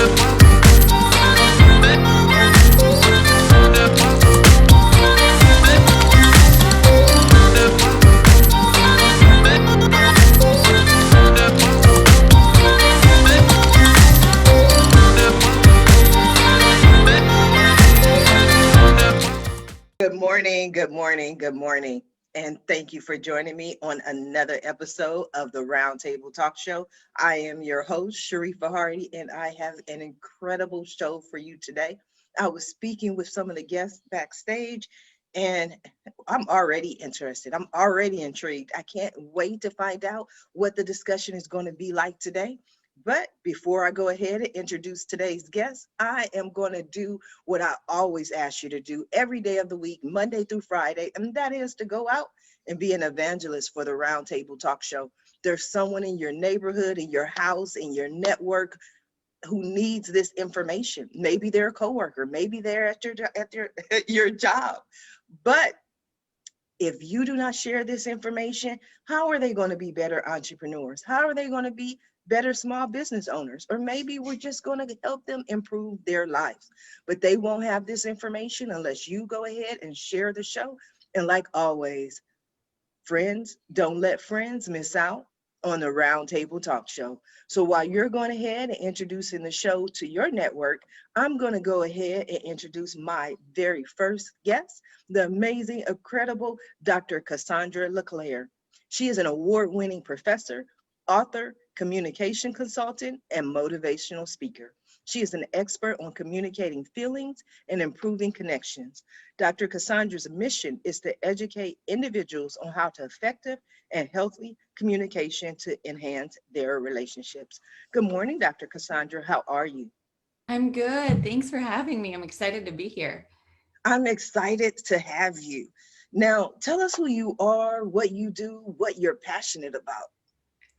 Good morning, good morning, good morning. And thank you for joining me on another episode of the Roundtable Talk Show. I am your host, Sharifa Hardy, and I have an incredible show for you today. I was speaking with some of the guests backstage, and I'm already interested. I'm already intrigued. I can't wait to find out what the discussion is going to be like today. But before I go ahead and introduce today's guest, I am going to do what I always ask you to do every day of the week, Monday through Friday, and that is to go out and be an evangelist for the Roundtable Talk Show. There's someone in your neighborhood, in your house, in your network who needs this information. Maybe they're a coworker, maybe they're at your job. But if you do not share this information, how are they going to be better entrepreneurs? How are they going to be better small business owners? Or maybe we're just going to help them improve their lives. But they won't have this information unless you go ahead and share the show. And like always, friends, don't let friends miss out on the Roundtable Talk Show. So while you're going ahead and introducing the show to your network, I'm going to go ahead and introduce my very first guest, the amazing, incredible Dr. Cassandra LeClair. She is an award-winning professor, author, communication consultant, and motivational speaker. She is an expert on communicating feelings and improving connections. Dr. Cassandra's mission is to educate individuals on how to effective and healthy communication to enhance their relationships. Good morning, Dr. Cassandra. How are you? I'm good. Thanks for having me. I'm excited to be here. I'm excited to have you. Now, tell us who you are, what you do, what you're passionate about.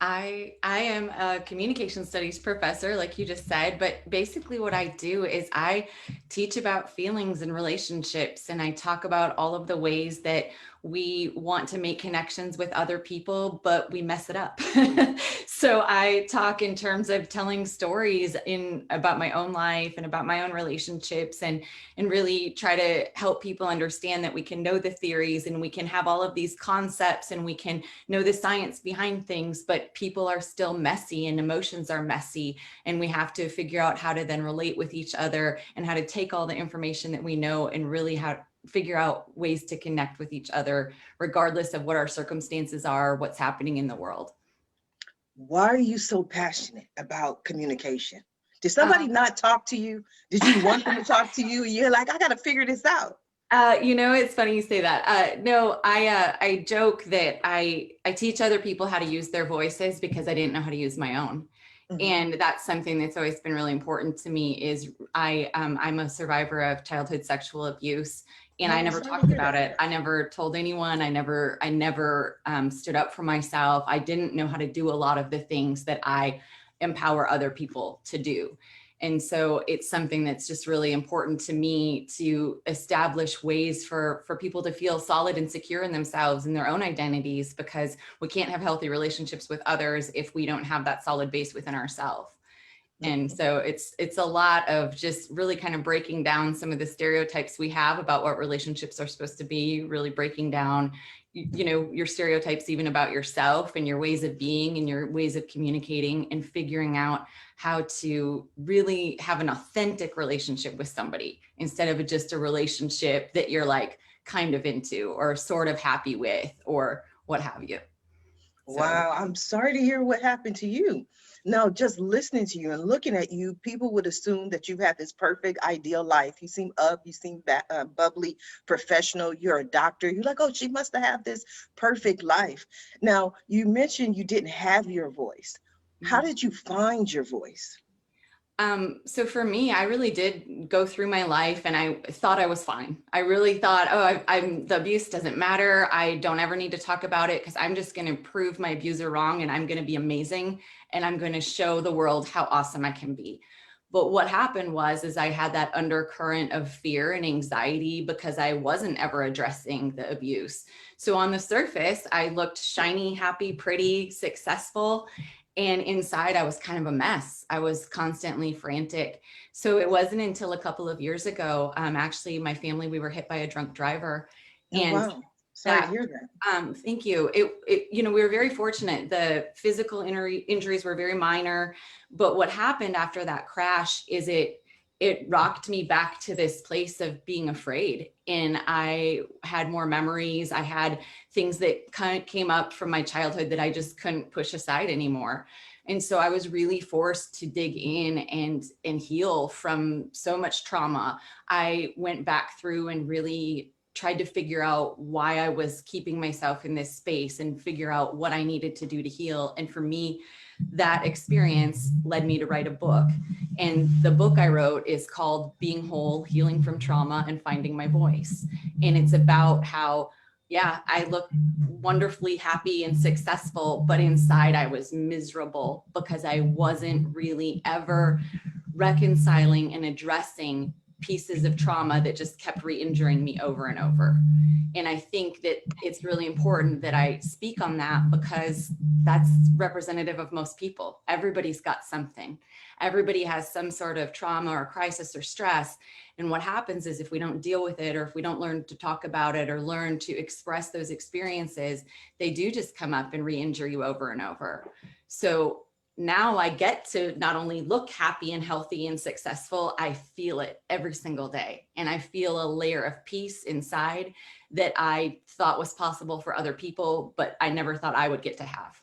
I am a communication studies professor, like you just said, but basically what I do is I teach about feelings and relationships, and I talk about all of the ways that we want to make connections with other people, but we mess it up. So I talk in terms of telling stories in about my own life and about my own relationships, and really try to help people understand that we can know the theories and we can have all of these concepts and we can know the science behind things, but people are still messy and emotions are messy. And we have to figure out how to then relate with each other and how to take all the information that we know and really how figure out ways to connect with each other, regardless of what our circumstances are, what's happening in the world. Why are you so passionate about communication? Did somebody not talk to you? Did you want them to talk to you? And you're like, I got to figure this out. It's funny you say that. No, I joke that I teach other people how to use their voices because I didn't know how to use my own. Mm-hmm. And that's something that's always been really important to me is I'm a survivor of childhood sexual abuse. And I never talked about it. I never told anyone. I never stood up for myself. I didn't know how to do a lot of the things that I empower other people to do. And so it's something that's just really important to me to establish ways for people to feel solid and secure in themselves and their own identities, because we can't have healthy relationships with others if we don't have that solid base within ourselves. And so it's a lot of just really kind of breaking down some of the stereotypes we have about what relationships are supposed to be, really breaking down, your stereotypes even about yourself and your ways of being and your ways of communicating, and figuring out how to really have an authentic relationship with somebody instead of just a relationship that you're like kind of into or sort of happy with or what have you. Wow, I'm sorry to hear what happened to you. Now, just listening to you and looking at you, people would assume that you have this perfect, ideal life. You seem up, you seem bubbly, professional. You're a doctor. You're like, oh, she must have this perfect life. Now, you mentioned you didn't have your voice. How did you find your voice? So for me, I really did go through my life and I thought I was fine. I really thought, the abuse doesn't matter. I don't ever need to talk about it because I'm just going to prove my abuser wrong and I'm going to be amazing. And I'm going to show the world how awesome I can be. But what happened is I had that undercurrent of fear and anxiety because I wasn't ever addressing the abuse. So on the surface, I looked shiny, happy, pretty, successful. And inside, I was kind of a mess. I was constantly frantic. So it wasn't until a couple of years ago, actually, my family, we were hit by a drunk driver. Oh, And wow. Sorry to that, hear that. thank you. We were very fortunate. The physical injuries were very minor, but what happened after that crash is it rocked me back to this place of being afraid. And I had more memories. I had things that kind of came up from my childhood that I just couldn't push aside anymore. And so I was really forced to dig in and heal from so much trauma. I went back through and really tried to figure out why I was keeping myself in this space and figure out what I needed to do to heal. And for me, that experience led me to write a book. And the book I wrote is called Being Whole, Healing from Trauma and Finding My Voice. And it's about how, yeah, I look wonderfully happy and successful, but inside I was miserable because I wasn't really ever reconciling and addressing pieces of trauma that just kept re-injuring me over and over. And I think that it's really important that I speak on that because that's representative of most people. Everybody's got something. Everybody has some sort of trauma or crisis or stress. And what happens is if we don't deal with it, or if we don't learn to talk about it or learn to express those experiences, they do just come up and re-injure you over and over. So now I get to not only look happy and healthy and successful, I feel it every single day. And I feel a layer of peace inside that I thought was possible for other people, but I never thought I would get to have.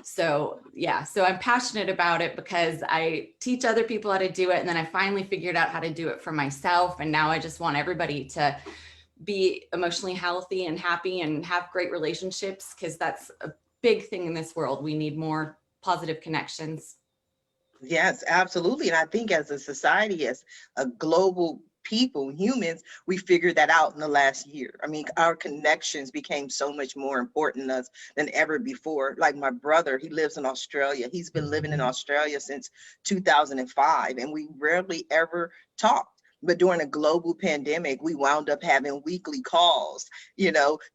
So yeah, so I'm passionate about it because I teach other people how to do it. And then I finally figured out how to do it for myself. And now I just want everybody to be emotionally healthy and happy and have great relationships, because that's a big thing in this world. We need more positive connections. Yes, absolutely. And I think as a society, as a global people, humans, we figured that out in the last year. I mean, our connections became so much more important to us than ever before. Like my brother, he lives in Australia. He's been living in Australia since 2005, and we rarely ever talked. But during a global pandemic, we wound up having weekly calls,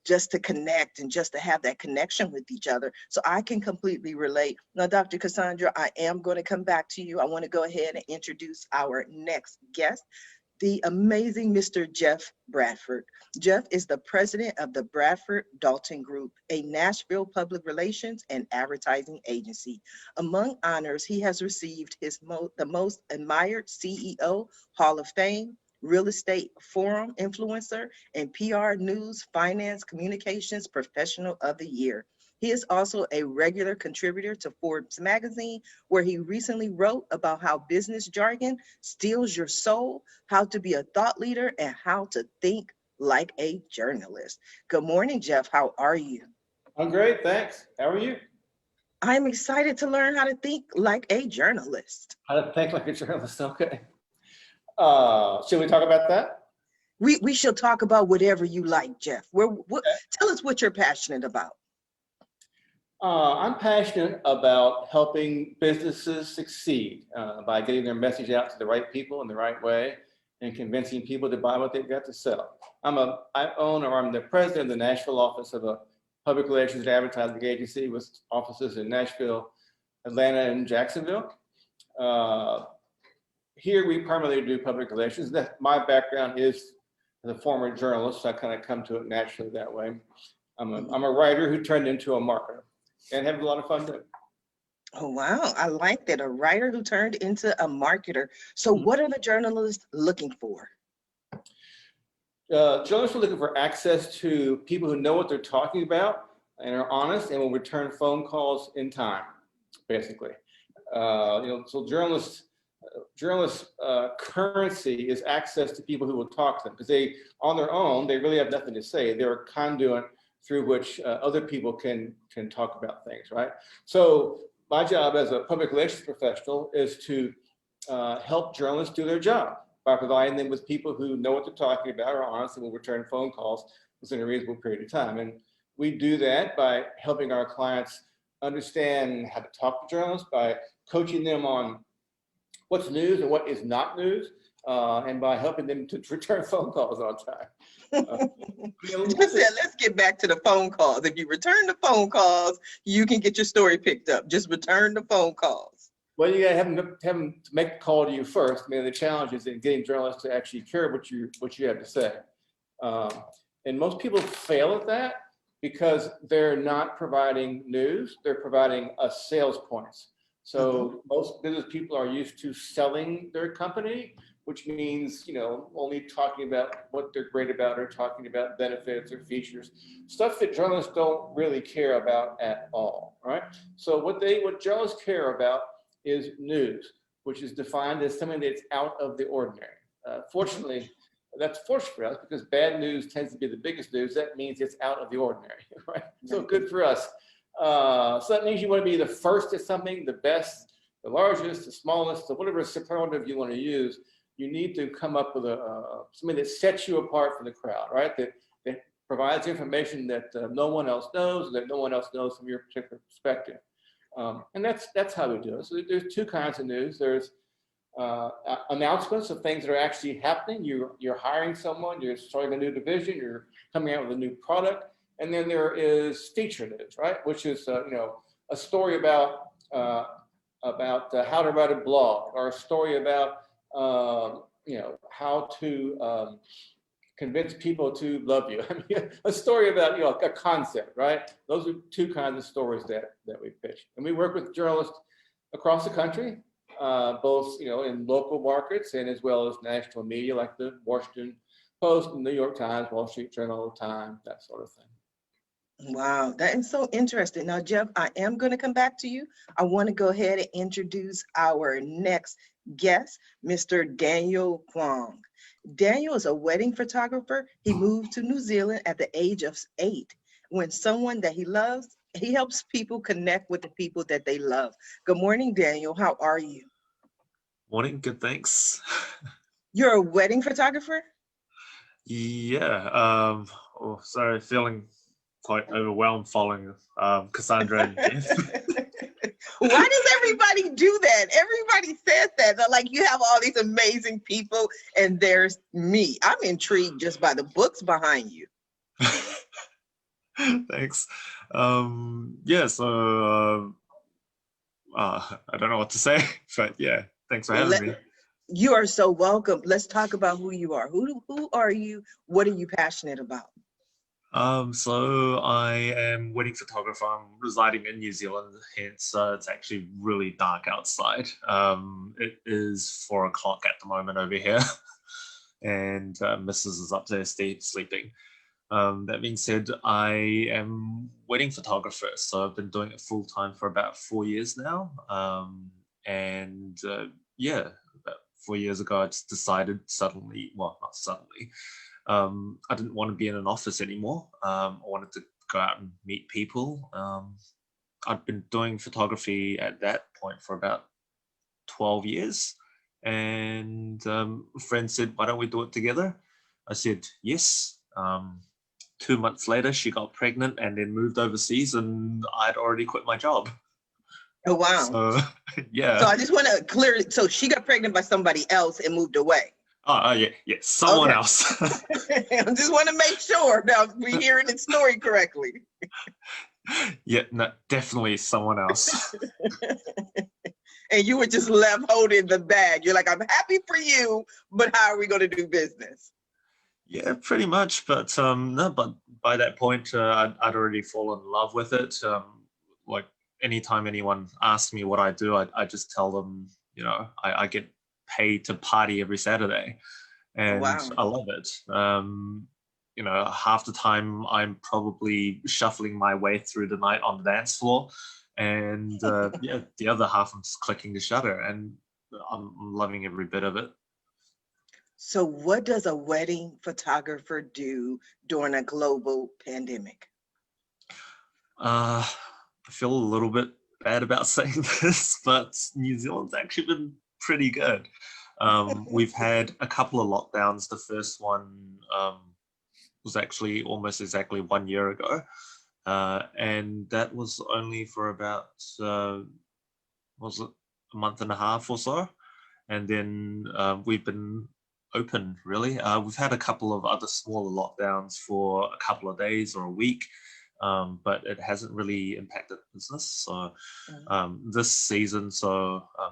just to connect and just to have that connection with each other. So I can completely relate. Now, Dr. Cassandra, I am going to come back to you. I want to go ahead and introduce our next guest, the amazing Mr. Jeff Bradford. Jeff is the president of the Bradford Dalton Group, a Nashville public relations and advertising agency. Among honors, he has received the most admired CEO Hall of Fame, Real Estate Forum Influencer, and PR News Finance Communications Professional of the Year. He is also a regular contributor to Forbes magazine, where he recently wrote about how business jargon steals your soul, how to be a thought leader, and how to think like a journalist. Good morning, Jeff. How are you? I'm great, thanks. How are you? I'm excited to learn how to think like a journalist. How to think like a journalist, okay. Should we talk about that? We should talk about whatever you like, Jeff. Tell us what you're passionate about. I'm passionate about helping businesses succeed by getting their message out to the right people in the right way and convincing people to buy what they've got to sell. I'm the president of the Nashville office of a public relations and advertising agency with offices in Nashville, Atlanta, and Jacksonville. Here we primarily do public relations. My background is as a former journalist, so I kind of come to it naturally that way. I'm a writer who turned into a marketer and have a lot of fun doing it. Oh, wow. I like that. A writer who turned into a marketer. So what are the journalists looking for? Journalists are looking for access to people who know what they're talking about and are honest and will return phone calls in time, basically. So journalists' currency is access to people who will talk to them, because on their own, they really have nothing to say. They're a conduit through which other people can talk about things, right? So my job as a public relations professional is to help journalists do their job by providing them with people who know what they're talking about, are honest, and will return phone calls within a reasonable period of time. And we do that by helping our clients understand how to talk to journalists, by coaching them on what's news and what is not news, and by helping them to return phone calls on time. Just said, let's get back to the phone calls. If you return the phone calls, you can get your story picked up. Just return the phone calls. Well, you got to have them to make a call to you first. I mean, the challenge is in getting journalists to actually care what you have to say. And most people fail at that because they're not providing news, they're providing us sales points. So most business people are used to selling their company, which means, only talking about what they're great about or talking about benefits or features, stuff that journalists don't really care about at all, right? So what journalists care about is news, which is defined as something that's out of the ordinary. Fortunately, that's fortunate for us because bad news tends to be the biggest news. That means it's out of the ordinary, right? So good for us. So that means you want to be the first at something, the best, the largest, the smallest, so whatever superlative you want to use. You need to come up with something that sets you apart from the crowd, right? That provides information that no one else knows, that no one else knows from your particular perspective. And that's how we do it. So there's two kinds of news. There's announcements of things that are actually happening. You're hiring someone, you're starting a new division, you're coming out with a new product. And then there is feature news, right? Which is a story about how to write a blog, or a story about how to convince people to love you. I mean, a story about a concept, right? Those are two kinds of stories that we pitch, and we work with journalists across the country, both in local markets and as well as national media like the Washington Post, the New York Times, Wall Street Journal, Time, that sort of thing. Wow, that is so interesting. Now, Jeff, I am going to come back to you. I want to go ahead and introduce our next guest, Mr. Daniel Kuang. Daniel is a wedding photographer. He moved to New Zealand at the age of 8. When someone that he loves, he helps people connect with the people that they love. Good morning, Daniel. How are you? Morning, good, thanks. You're a wedding photographer? Yeah, sorry, feeling quite overwhelmed following Cassandra and Jeff. Why does everybody do that? Everybody says that. They're like, you have all these amazing people and there's me. I'm intrigued just by the books behind you. Thanks. Yeah, so I don't know what to say, but yeah, thanks for having me. You are so welcome. Let's talk about who you are. Who are you? What are you passionate about? So I am wedding photographer. I'm residing in New Zealand, hence it's actually really dark outside. It is 4 o'clock at the moment over here, and Mrs. is upstairs sleeping. That being said, I am wedding photographer, so I've been doing it full time for about 4 years now. Yeah, about 4 years ago, I just decided suddenly, well, not suddenly, I didn't want to be in an office anymore. I wanted to go out and meet people. I'd been doing photography at that point for about 12 years. And a friend said, why don't we do it together? I said, yes. 2 months later, she got pregnant and then moved overseas, and I'd already quit my job. Oh, wow. So, yeah. So I just want to clear it. So she got pregnant by somebody else and moved away. Yeah, someone else. I just want to make sure that we're hearing the story correctly. Yeah, no, definitely someone else. And you were just left holding the bag. You're like, I'm happy for you, but how are we going to do business? Yeah, pretty much. But no, but by that point, I'd already fallen in love with it. Like anytime anyone asks me what I do, I just tell them, I get paid to party every Saturday, and wow. I love it. Half the time I'm probably shuffling my way through the night on the dance floor, and yeah, the other half I'm just clicking the shutter, and I'm loving every bit of it. So what does a wedding photographer do during a global pandemic? I feel a little bit bad about saying this, but New Zealand's actually been pretty good. We've had a couple of lockdowns. The first one was actually almost exactly 1 year ago. And that was only for about, was it a month and a half or so? And then we've been open, really. We've had a couple of other smaller lockdowns for a couple of days or a week, but it hasn't really impacted business. So this season,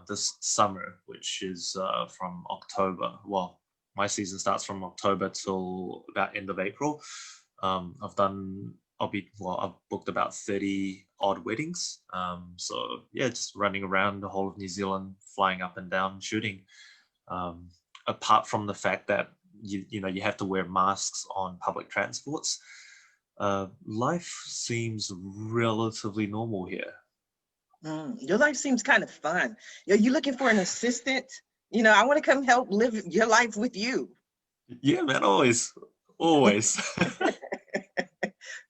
this summer, which is from October, well, my season starts from October till about end of April. I've booked about 30 odd weddings. So yeah, just running around the whole of New Zealand, flying up and down, shooting. Apart from the fact that you have to wear masks on public transports, life seems relatively normal here. Your life seems kind of fun. You're looking for an assistant? I want to come help live your life with you. Yeah, man, always.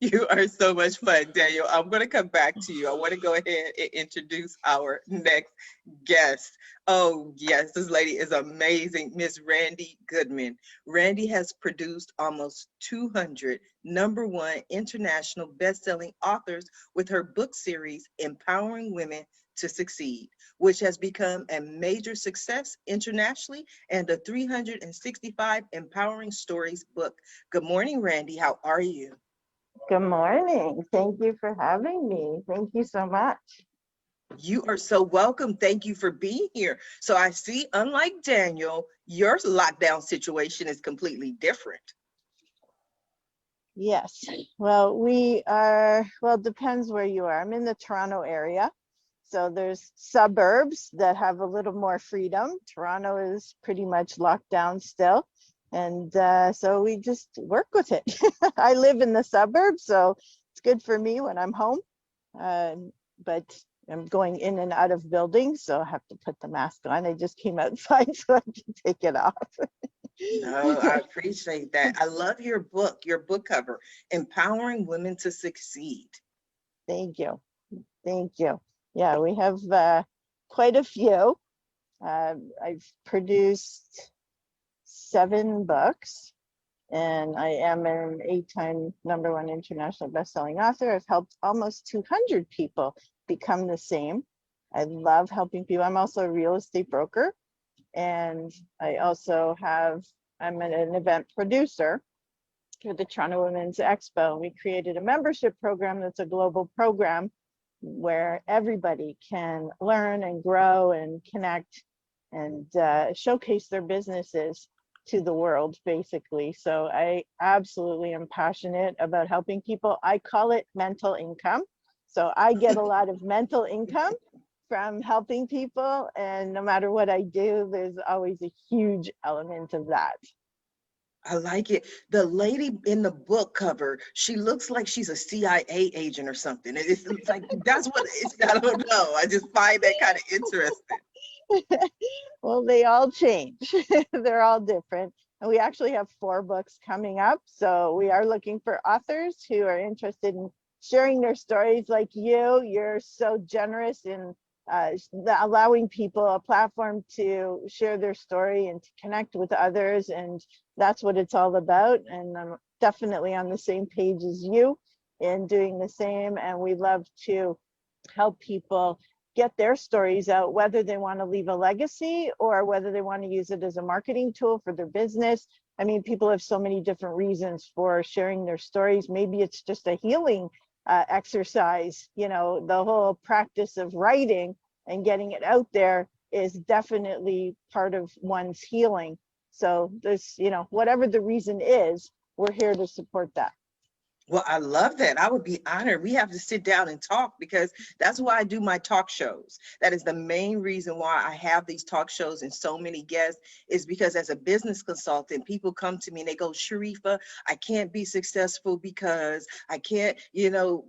You are so much fun, Daniel. I'm going to come back to you. I want to go ahead and introduce our next guest. Oh, yes, this lady is amazing, Miss Randi Goodman. Randi has produced almost 200 #1 international best-selling authors with her book series, Empowering Women to Succeed, which has become a major success internationally and a 365 Empowering Stories book. Good morning, Randi. How are you? Good morning. Thank you for having me. Thank you so much. You are so welcome. Thank you for being here. So I see, unlike Daniel, your lockdown situation is completely different. Yes. Well, it depends where you are. I'm in the Toronto area. So there's suburbs that have a little more freedom. Toronto is pretty much locked down still. And so we just work with it. I live in the suburbs, so it's good for me when I'm home. But I'm going in and out of buildings, so I have to put the mask on. I just came outside so I can take it off. No, I appreciate that. I love your book cover, Empowering Women to Succeed. Thank you. Thank you. Yeah, we have quite a few. I've produced 7 books, and I am an 8-time #1 international best-selling author. I've helped almost 200 people become the same. I love helping people. I'm also a real estate broker, and I'm an event producer for the Toronto Women's Expo. We created a membership program that's a global program where everybody can learn and grow and connect and showcase their businesses to the world, basically. So I absolutely am passionate about helping people. I call it mental income. So I get a lot of mental income from helping people, and no matter what I do, there's always a huge element of that. I like it. The lady in the book cover, she looks like she's a CIA agent or something. It's like, that's what it's, I don't know. I just find that kind of interesting. Well, they all change. They're all different. And we actually have 4 books coming up. So we are looking for authors who are interested in sharing their stories like you. You're so generous in allowing people a platform to share their story and to connect with others. And that's what it's all about. And I'm definitely on the same page as you in doing the same. And we love to help people get their stories out, whether they want to leave a legacy or whether they want to use it as a marketing tool for their business. I mean, people have so many different reasons for sharing their stories. Maybe it's just a healing exercise. The whole practice of writing and getting it out there is definitely part of one's healing. So there's, whatever the reason is, we're here to support that. Well, I love that. I would be honored. We have to sit down and talk, because that's why I do my talk shows. That is the main reason why I have these talk shows and so many guests, is because as a business consultant, people come to me and they go, Sharifa, I can't be successful because I can't,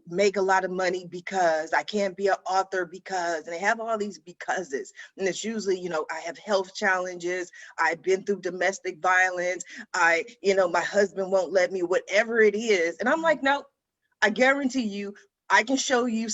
make a lot of money because I can't be an author because, and they have all these becauses. And it's usually, I have health challenges. I've been through domestic violence. my husband won't let me, whatever it is. And I'm like, no, I guarantee you, I can show you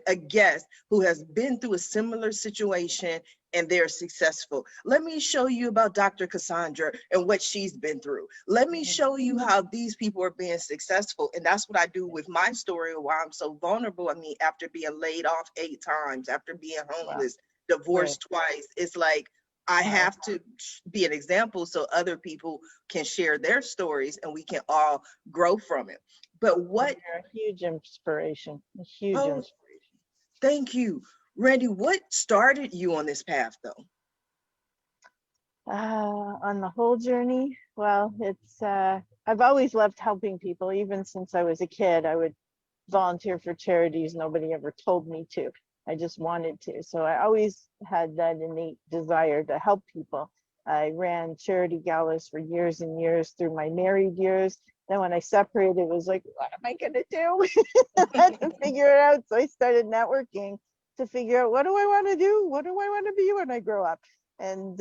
a guest who has been through a similar situation and they're successful. Let me show you about Dr. Cassandra and what she's been through. Let me show you how these people are being successful. And that's what I do with my story of why I'm so vulnerable. I mean, after being laid off 8 times, after being homeless, divorced twice, it's like, I have to be an example so other people can share their stories and we can all grow from it. But what? You're a huge inspiration, a huge Oh, inspiration. thank you. Randy, what started you on this path though? On the whole journey, well, it's I've always loved helping people. Even since I was a kid, I would volunteer for charities. Nobody ever told me to. I just wanted to. So I always had that innate desire to help people. I ran charity galas for years and years through my married years. Then when I separated, it was like, what am I gonna do? I had to figure it out. So I started networking to figure out, what do I want to do? What do I want to be when I grow up? And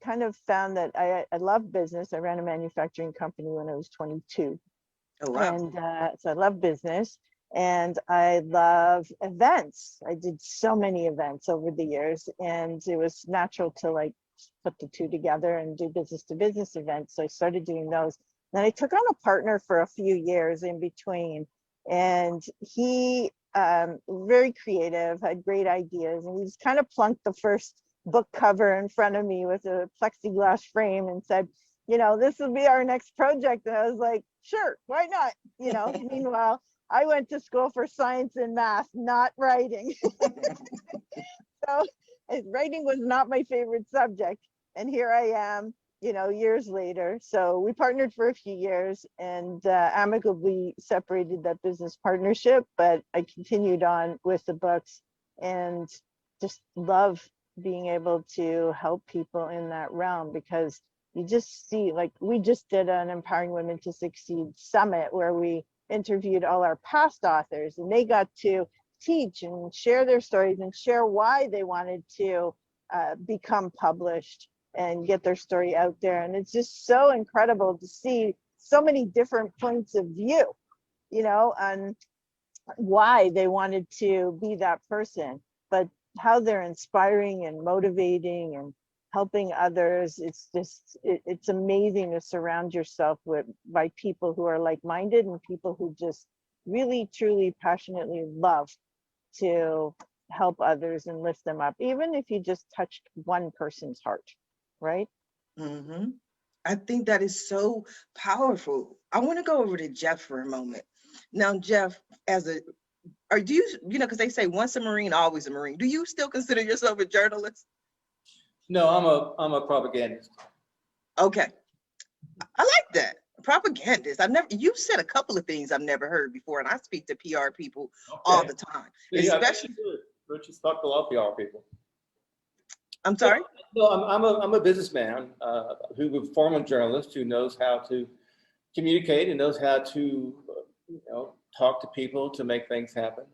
kind of found that I love business. I ran a manufacturing company when I was 22. Oh, wow. And so I love business and I love events. I did so many events over the years, and it was natural to like put the two together and do business to business events. So I started doing those. Then I took on a partner for a few years in between, and he very creative, had great ideas, and he just kind of plunked the first book cover in front of me with a plexiglass frame and said, this will be our next project. And I was like, sure, why not? Meanwhile, I went to school for science and math, not writing. So writing was not my favorite subject. And here I am, years later. So we partnered for a few years and amicably separated that business partnership, but I continued on with the books and just love being able to help people in that realm, because you just see, like, we just did an Empowering Women to Succeed summit where we interviewed all our past authors, and they got to teach and share their stories and share why they wanted to become published and get their story out there. And it's just so incredible to see so many different points of view, on why they wanted to be that person, but how they're inspiring and motivating and helping others. It's just, it's amazing to surround yourself by people who are like-minded and people who just really, truly, passionately love to help others and lift them up, even if you just touched one person's heart, right? Mm-hmm. I think that is so powerful. I want to go over to Jeff for a moment. Now, Jeff, do you, because they say once a Marine, always a Marine. Do you still consider yourself a journalist? No, I'm a propagandist. Okay. I like that. Propagandist. You said a couple of things I've never heard before, and I speak to PR people all the time. Yeah, especially, Richard's talked to a lot of PR people. I'm sorry? No, I'm a businessman who's a former journalist who knows how to communicate and knows how to talk to people to make things happen.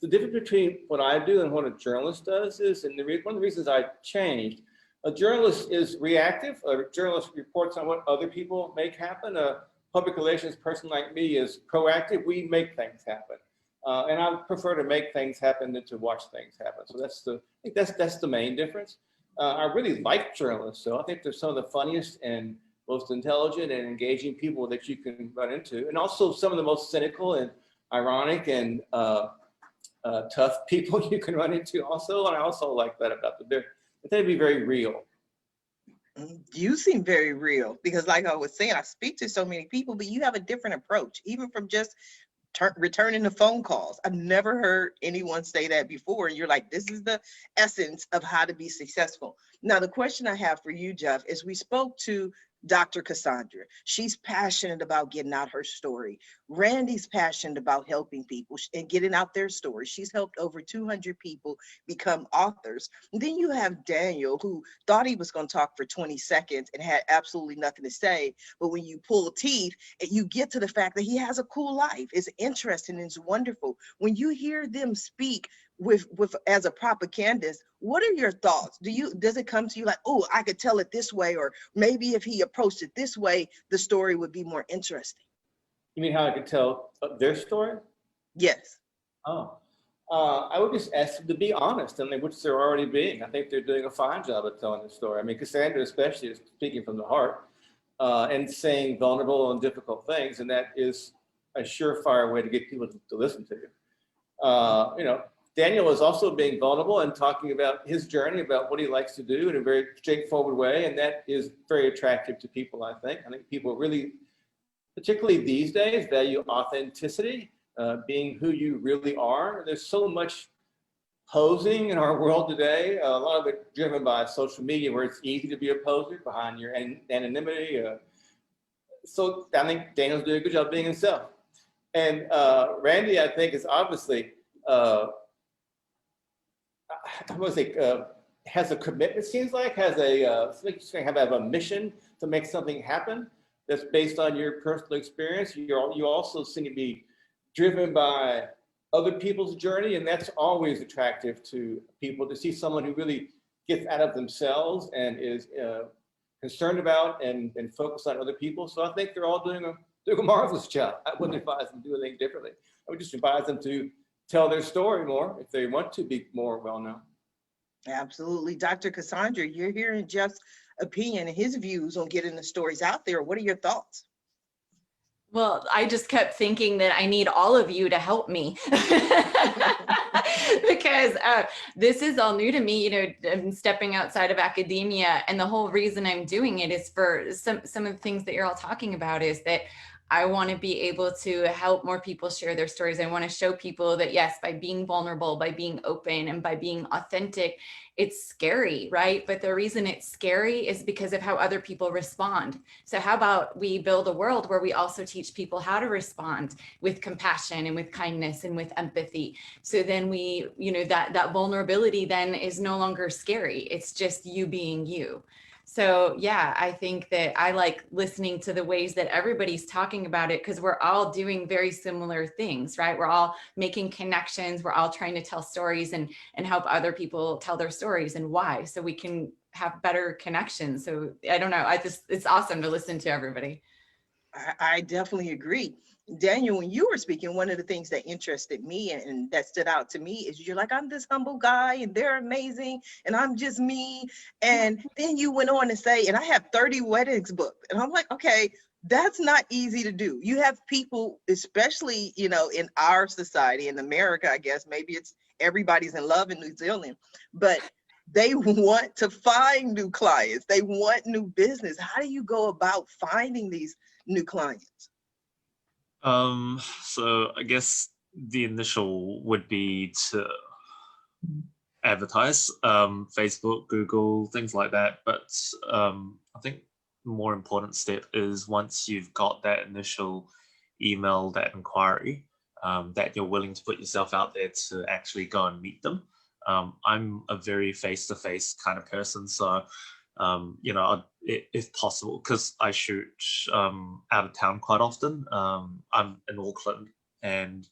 The difference between what I do and what a journalist does is, and one of the reasons I changed, a journalist is reactive. A journalist reports on what other people make happen. A public relations person like me is proactive. We make things happen. And I prefer to make things happen than to watch things happen. So I think that's the main difference. I really like journalists. So I think they're some of the funniest and most intelligent and engaging people that you can run into, and also some of the most cynical and ironic and tough people you can run into also. And I also like that about them. They tend to be very real. You seem very real, because like I was saying, I speak to so many people, but you have a different approach, even from just returning the phone calls. I've never heard anyone say that before. And you're like, this is the essence of how to be successful. Now, the question I have for you, Jeff, is we spoke to Dr. Cassandra. She's passionate about getting out her story. Randy's passionate about helping people and getting out their story. She's helped over 200 people become authors. And then you have Daniel, who thought he was going to talk for 20 seconds and had absolutely nothing to say. But when you pull teeth, you get to the fact that he has a cool life. It's interesting. It's wonderful. When you hear them speak with as a propagandist, what are your thoughts? Does it come to you like, oh, I could tell it this way, or maybe if he approached it this way, the story would be more interesting? You mean how I could tell their story? Yes. Oh, I would just ask them to be honest, and which they're already being. I think they're doing a fine job of telling the story. I mean, Cassandra especially is speaking from the heart and saying vulnerable and difficult things, and that is a surefire way to get people to listen to you. Daniel is also being vulnerable and talking about his journey, about what he likes to do in a very straightforward way. And that is very attractive to people, I think. I think people really, particularly these days, value authenticity, being who you really are. There's so much posing in our world today, a lot of it driven by social media, where it's easy to be a poser behind your anonymity. So I think Daniel's doing a good job being himself. And Randi, I think, is obviously, I would say, has a commitment, seems like, has a mission to make something happen that's based on your personal experience. You also seem to be driven by other people's journey, and that's always attractive to people, to see someone who really gets out of themselves and is concerned about and focused on other people. So I think they're all doing a marvelous job. I wouldn't advise them to do anything differently. I would just advise them to tell their story more if they want to be more well-known. Absolutely. Dr. Cassandra, you're hearing Jeff's opinion and his views on getting the stories out there. What are your thoughts? Well, I just kept thinking that I need all of you to help me because this is all new to me. You know, I'm stepping outside of academia, and the whole reason I'm doing it is for some of the things that you're all talking about, is that I want to be able to help more people share their stories. I want to show people that, yes, by being vulnerable, by being open, and by being authentic, it's scary, right? But the reason it's scary is because of how other people respond. So how about we build a world where we also teach people how to respond with compassion and with kindness and with empathy. So then we, you know, that vulnerability then is no longer scary. It's just you being you. So yeah, I think that I like listening to the ways that everybody's talking about it, because we're all doing very similar things, right? We're all making connections. We're all trying to tell stories and help other people tell their stories and why, so we can have better connections. So I don't know, it's awesome to listen to everybody. I definitely agree. Daniel, when you were speaking, one of the things that interested me and that stood out to me is you're like, I'm this humble guy and they're amazing and I'm just me. And then you went on to say, and I have 30 weddings booked. And I'm like, okay, that's not easy to do. You have people, especially, you know, in our society, in America, I guess, maybe it's everybody's in love in New Zealand, but they want to find new clients. They want new business. How do you go about finding these new clients? So I guess the initial would be to advertise, Facebook, Google, things like that. But I think the more important step is, once you've got that initial email, that inquiry, that you're willing to put yourself out there to actually go and meet them. I'm a very face-to-face kind of person, so you know, if possible, because I shoot out of town quite often. I'm in Auckland, and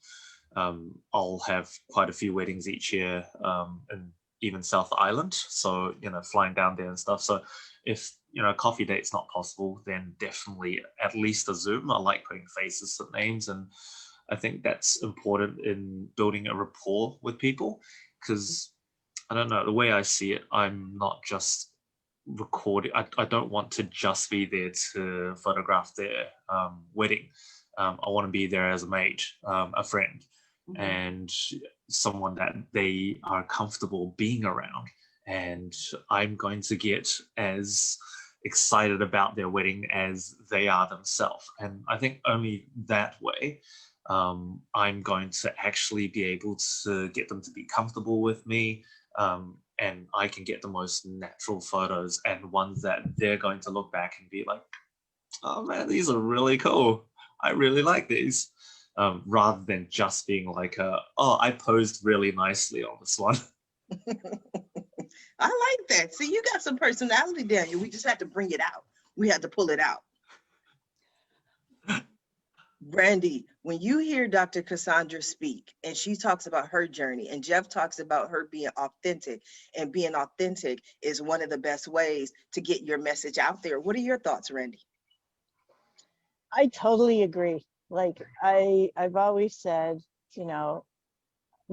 I'll have quite a few weddings each year, and even South Island. So, you know, flying down there and stuff. So if, you know, a coffee date's not possible, then definitely at least a Zoom. I like putting faces to names, and I think that's important in building a rapport with people, because I don't know, the way I see it, I'm not just recording. I don't want to just be there to photograph their wedding. I want to be there as a mate, a friend, and someone that they are comfortable being around. And I'm going to get as excited about their wedding as they are themselves. And I think only that way I'm going to actually be able to get them to be comfortable with me, and I can get the most natural photos and ones that they're going to look back and be like, oh man, these are really cool. I really like these. Rather than just being like, oh, I posed really nicely on this one. I like that. See, you got some personality, Daniel. We just had to bring it out. We had to pull it out. Randi, when you hear Dr. Cassandra speak and she talks about her journey, and Jeff talks about her being authentic, and being authentic is one of the best ways to get your message out there. What are your thoughts, Randi? I totally agree. Like I've always said, you know,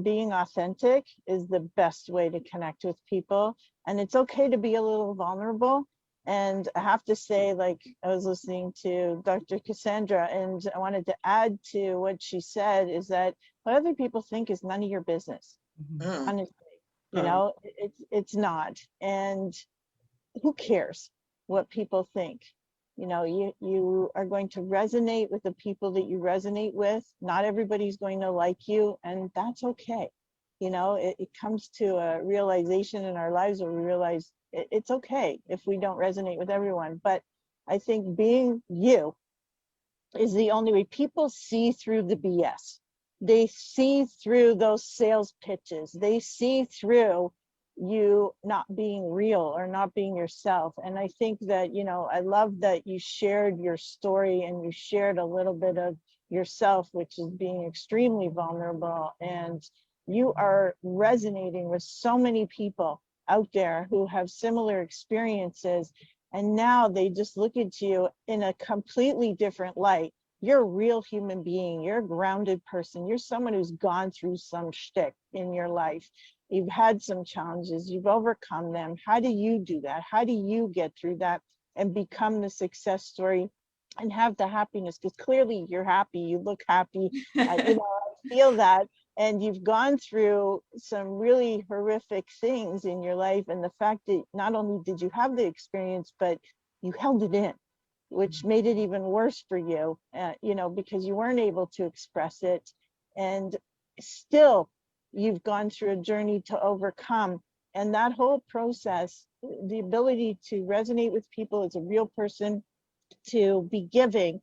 being authentic is the best way to connect with people. And it's okay to be a little vulnerable. And I have to say, like, I was listening to Dr. Cassandra, and I wanted to add to what she said, is that what other people think is none of your business. Mm. honestly. You know, it's not. And who cares what people think? You know, you are going to resonate with the people that you resonate with. Not everybody's going to like you, and that's okay. You know, it comes to a realization in our lives where we realize it's okay if we don't resonate with everyone. But I think being you is the only way. People see through the BS. They see through those sales pitches. They see through you not being real or not being yourself. And I think that, you know, I love that you shared your story and you shared a little bit of yourself, which is being extremely vulnerable. And you are resonating with so many people out there who have similar experiences. And now they just look at you in a completely different light. You're a real human being. You're a grounded person. You're someone who's gone through some shtick in your life. You've had some challenges. You've overcome them. How do you do that? How do you get through that and become the success story and have the happiness? Because clearly you're happy. You look happy. You know, I feel that. And you've gone through some really horrific things in your life. And the fact that not only did you have the experience, but you held it in, which made it even worse for you, you know, because you weren't able to express it. And still, you've gone through a journey to overcome. And that whole process, the ability to resonate with people as a real person, to be giving,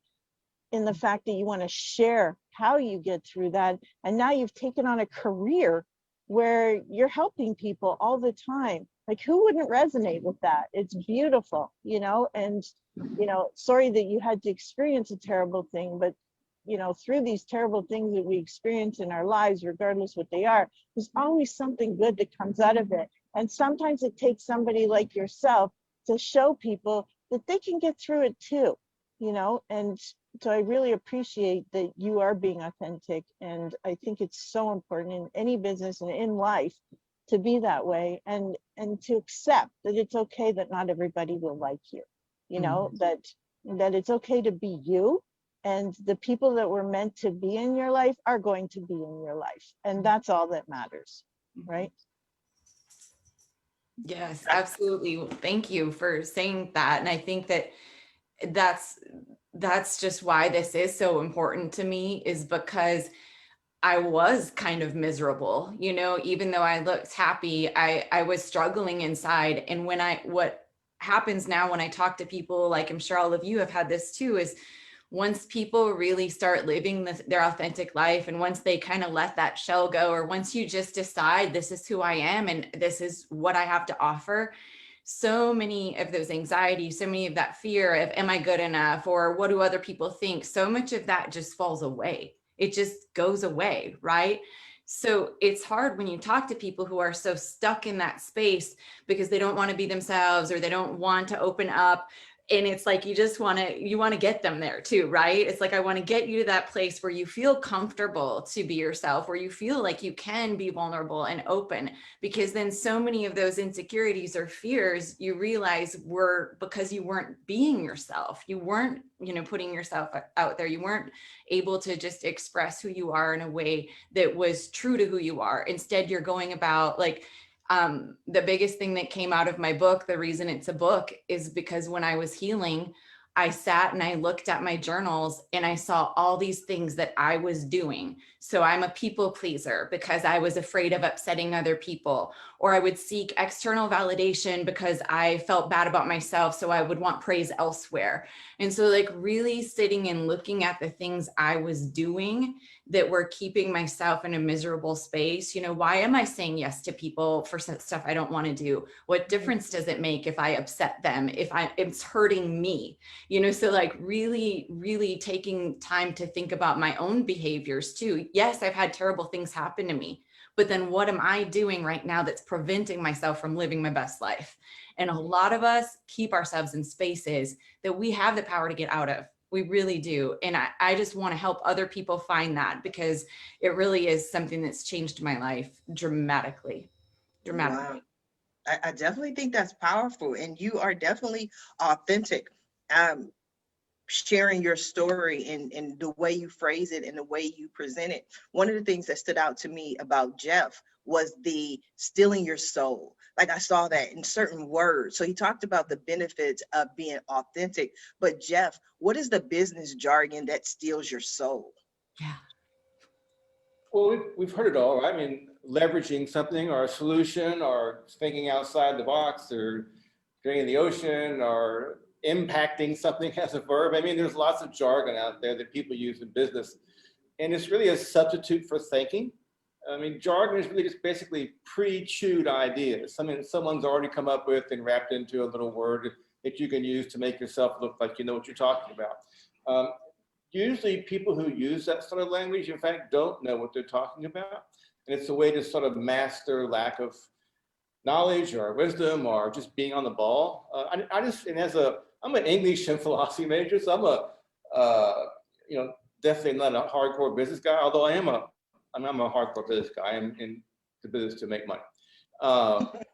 in the fact that you want to share how you get through that. And now you've taken on a career where you're helping people all the time. Like, who wouldn't resonate with that? It's beautiful, you know. And, you know, sorry that you had to experience a terrible thing, but, you know, through these terrible things that we experience in our lives, regardless what they are, there's always something good that comes out of it. And sometimes it takes somebody like yourself to show people that they can get through it too, you know. And so I really appreciate that you are being authentic. And I think it's so important in any business and in life to be that way, and to accept that it's okay that not everybody will like you, you know, that it's okay to be you, and the people that were meant to be in your life are going to be in your life. And that's all that matters, right? Yes, absolutely. Well, thank you for saying that. And I think that that's just why this is so important to me, is because I was kind of miserable, you know, even though I looked happy, I was struggling inside. And what happens now when I talk to people, like I'm sure all of you have had this too, is once people really start living their authentic life, and once they kind of let that shell go, or once you just decide this is who I am and this is what I have to offer, so many of those anxieties, so many of that fear of, am I good enough? Or what do other people think? So much of that just falls away. It just goes away, right? So it's hard when you talk to people who are so stuck in that space because they don't want to be themselves, or they don't want to open up. And it's like, you want to get them there too, right? It's like, I want to get you to that place where you feel comfortable to be yourself, where you feel like you can be vulnerable and open, because then so many of those insecurities or fears you realize were because you weren't being yourself. You weren't, you know, putting yourself out there. You weren't able to just express who you are in a way that was true to who you are. Instead, you're going about like, the biggest thing that came out of my book, the reason it's a book, is because when I was healing, I sat and I looked at my journals and I saw all these things that I was doing. So I'm a people pleaser because I was afraid of upsetting other people, or I would seek external validation because I felt bad about myself. So I would want praise elsewhere. And so like really sitting and looking at the things I was doing that were keeping myself in a miserable space. You know, why am I saying yes to people for stuff I don't want to do? What difference does it make if I upset them, if it's hurting me? You know, so like really, really taking time to think about my own behaviors too. Yes, I've had terrible things happen to me, but then what am I doing right now that's preventing myself from living my best life? And a lot of us keep ourselves in spaces that we have the power to get out of. We really do. And I just want to help other people find that, because it really is something that's changed my life dramatically. Wow. I definitely think that's powerful, and you are definitely authentic. Sharing your story and the way you phrase it and the way you present it. One of the things that stood out to me about Jeff was the stealing your soul. Like I saw that in certain words. So he talked about the benefits of being authentic. But Jeff, what is the business jargon that steals your soul? Yeah. Well, we've heard it all, right? I mean, leveraging something or a solution or thinking outside the box or draining the ocean or impacting something as a verb. I mean, there's lots of jargon out there that people use in business. And it's really a substitute for thinking. I mean, jargon is really just basically pre-chewed ideas, something that someone's already come up with and wrapped into a little word that you can use to make yourself look like you know what you're talking about. Usually people who use that sort of language, in fact, don't know what they're talking about. And it's a way to sort of mask their lack of knowledge or wisdom or just being on the ball. I'm an English and philosophy major, so I'm definitely not a hardcore business guy, although I'm a hardcore business guy. I'm in the business to make money. But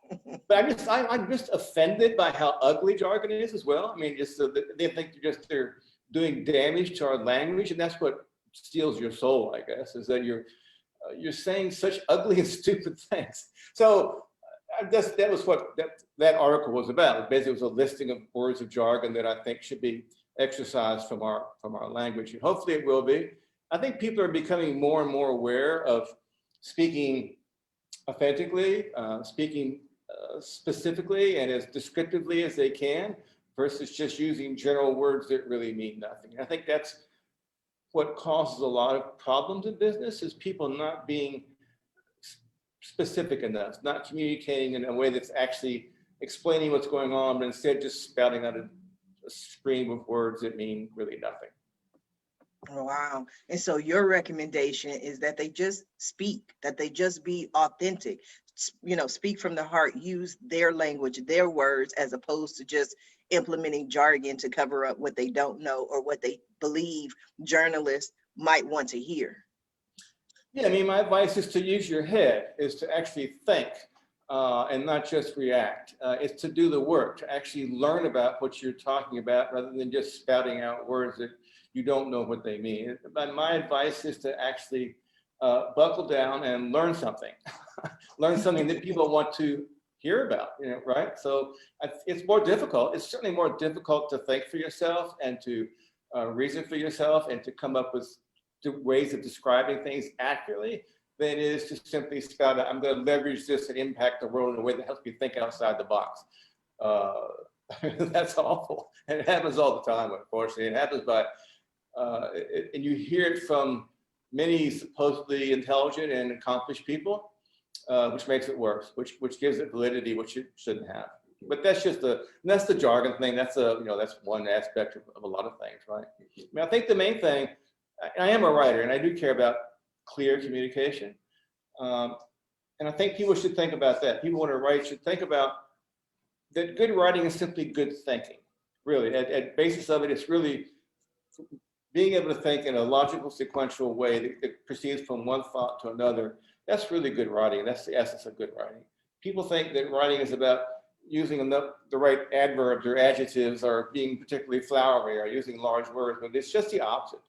I'm just offended by how ugly jargon is as well. I mean, just they think they're doing damage to our language, and that's what steals your soul, I guess, is that you're saying such ugly and stupid things. So that was what that article was about. Basically, it was a listing of words of jargon that I think should be exercised from our language, and hopefully it will be. I think people are becoming more and more aware of speaking authentically, speaking specifically and as descriptively as they can, versus just using general words that really mean nothing. I think that's what causes a lot of problems in business, is people not being specific enough, not communicating in a way that's actually explaining what's going on, but instead just spouting out a stream of words that mean really nothing. Wow. And so your recommendation is that they just speak, that they just be authentic, speak from the heart, use their language, their words, as opposed to just implementing jargon to cover up what they don't know or what they believe journalists might want to hear. Yeah, I mean, my advice is to use your head, is to actually think and not just react. It's to do the work, to actually learn about what you're talking about rather than just spouting out words that you don't know what they mean. But my advice is to actually buckle down and learn something. Learn something that people want to hear about, right? So it's more difficult. It's certainly more difficult to think for yourself and to reason for yourself and to come up with ways of describing things accurately than it is to simply spout out, I'm going to leverage this and impact the world in a way that helps me think outside the box. That's awful. And it happens all the time, unfortunately. It happens and you hear it from many supposedly intelligent and accomplished people, which makes it worse, which gives it validity, which it shouldn't have. But that's just that's the jargon thing. That's that's one aspect of a lot of things, right? I mean, I think the main thing, I am a writer and I do care about clear communication. And I think people should think about that. People want to write should think about that good writing is simply good thinking. Really, at basis of it, it's really being able to think in a logical, sequential way that proceeds from one thought to another. That's really good writing. That's the essence of good writing. People think that writing is about using the right adverbs or adjectives or being particularly flowery or using large words, but it's just the opposite.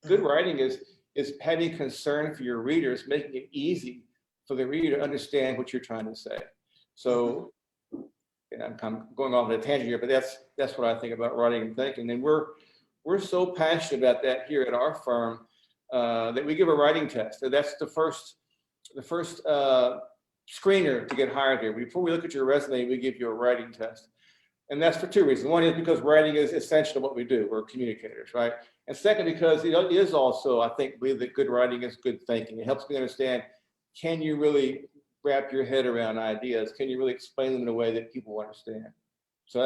Good writing is having concern for your readers, making it easy for the reader to understand what you're trying to say. So, I'm going off on a tangent here, but that's what I think about writing and thinking. And we're so passionate about that here at our firm that we give a writing test. So that's the first screener to get hired here. Before we look at your resume, we give you a writing test. And that's for two reasons. One is because writing is essential to what we do. We're communicators, right? And second, because it is also, I think, believe that good writing is good thinking. It helps me understand, can you really wrap your head around ideas? Can you really explain them in a way that people understand? So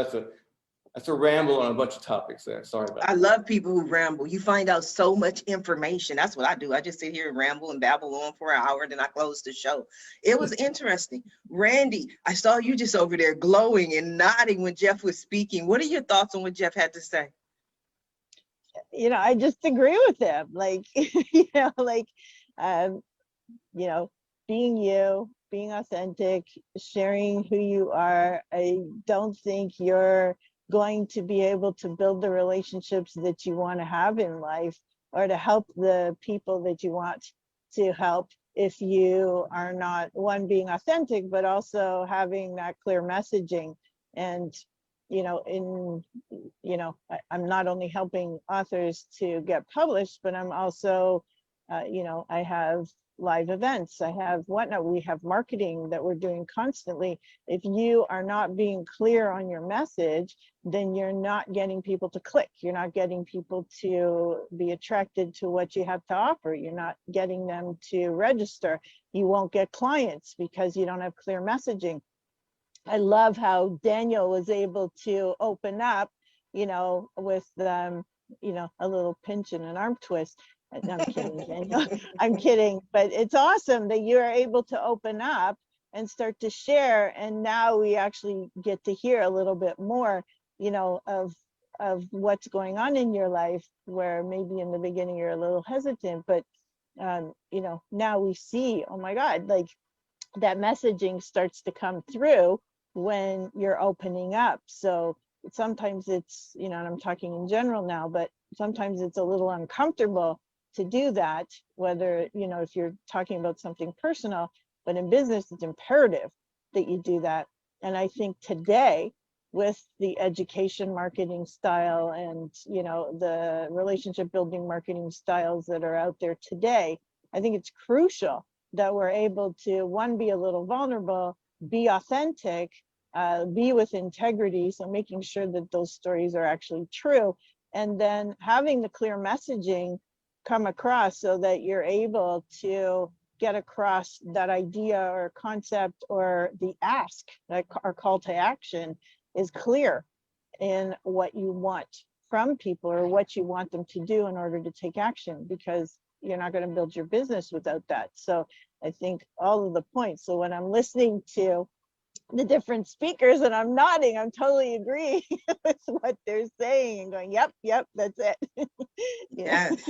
that's a ramble on a bunch of topics there. Sorry about that. I love people who ramble. You find out so much information. That's what I do. I just sit here and ramble and babble on for an hour, then I close the show. It was interesting. Randy, I saw you just over there glowing and nodding when Jeff was speaking. What are your thoughts on what Jeff had to say? I just agree with him. Being you, being authentic, sharing who you are. I don't think you're going to be able to build the relationships that you want to have in life or to help the people that you want to help if you are not, one, being authentic, but also having that clear messaging. And, you know, I'm not only helping authors to get published, but I'm also, you know, I have live events, I have whatnot, we have marketing that we're doing constantly. If you are not being clear on your message, then you're not getting people to click. You're not getting people to be attracted to what you have to offer. You're not getting them to register. You won't get clients because you don't have clear messaging. I love how Daniel was able to open up, you know, with you know, a little pinch and an arm twist. No, I'm kidding, Daniel. I'm kidding, but it's awesome that you're able to open up and start to share. And now we actually get to hear a little bit more, you know, of what's going on in your life, where maybe in the beginning you're a little hesitant, but you know, now we see, oh my God, like that messaging starts to come through when you're opening up. So sometimes it's, you know, and I'm talking in general now, but sometimes it's a little uncomfortable to do that, whether, you know, if you're talking about something personal, but in business, it's imperative that you do that. And I think today, with the education marketing style and, you know, the relationship building marketing styles that are out there today, I think it's crucial that we're able to, one, be a little vulnerable, be authentic, be with integrity. So making sure that those stories are actually true, and then having the clear messaging come across so that you're able to get across that idea or concept, or the ask, like our call to action is clear in what you want from people or what you want them to do in order to take action, because you're not going to build your business without that. So I think all of the points. So when I'm listening to the different speakers and I'm nodding, I'm totally agreeing with what they're saying and going, yep, that's it. Yes,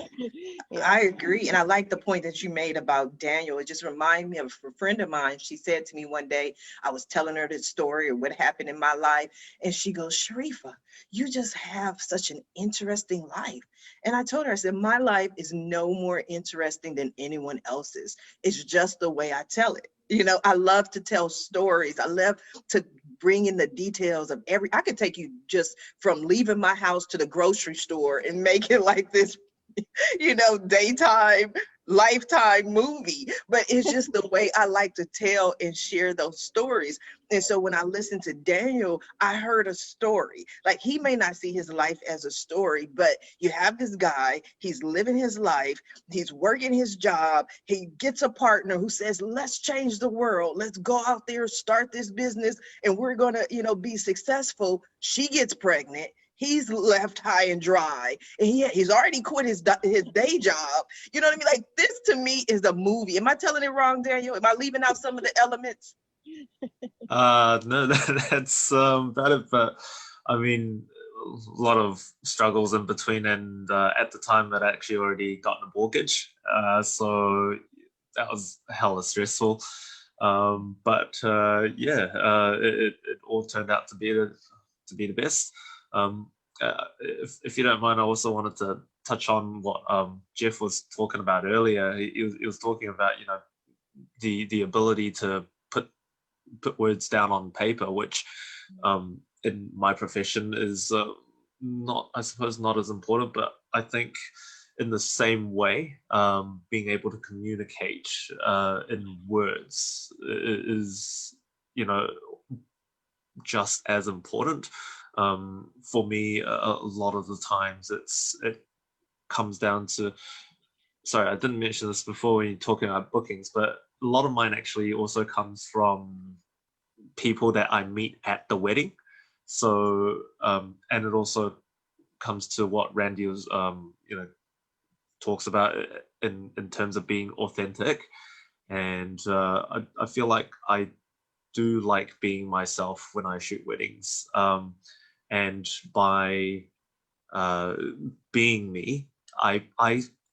I agree. And I like the point that you made about Daniel. It just reminded me of a friend of mine. She said to me one day, I was telling her this story of what happened in my life. And she goes, Sharifa, you just have such an interesting life. And I told her, I said, my life is no more interesting than anyone else's. It's just the way I tell it. You know, I love to tell stories. I love to bring in the details of I could take you just from leaving my house to the grocery store and make it like this, you know, daytime, lifetime movie. But it's just the way I like to tell and share those stories. And so when I listened to Daniel, I heard a story. Like, he may not see his life as a story, but you have this guy, he's living his life, he's working his job, he gets a partner who says, let's change the world, let's go out there, start this business, and we're gonna, you know, be successful. She gets pregnant. He's left high and dry, and he's already quit his day job. You know what I mean? Like, this to me is a movie. Am I telling it wrong, Daniel? Am I leaving out some of the elements? No, that's about it. But I mean, a lot of struggles in between, and at the time I'd actually already gotten a mortgage, so that was hella stressful. But yeah, it all turned out to be the best. If you don't mind, I also wanted to touch on what Jeff was talking about earlier. He was talking about, you know, the ability to put words down on paper, which in my profession is not, I suppose, not as important, but I think in the same way, being able to communicate in words is, you know, just as important. For me, a lot of the times it comes down to, sorry, I didn't mention this before when you're talking about bookings, but a lot of mine actually also comes from people that I meet at the wedding. So, and it also comes to what Randy was, you know, talks about in terms of being authentic. And I feel like I do like being myself when I shoot weddings. And by being me,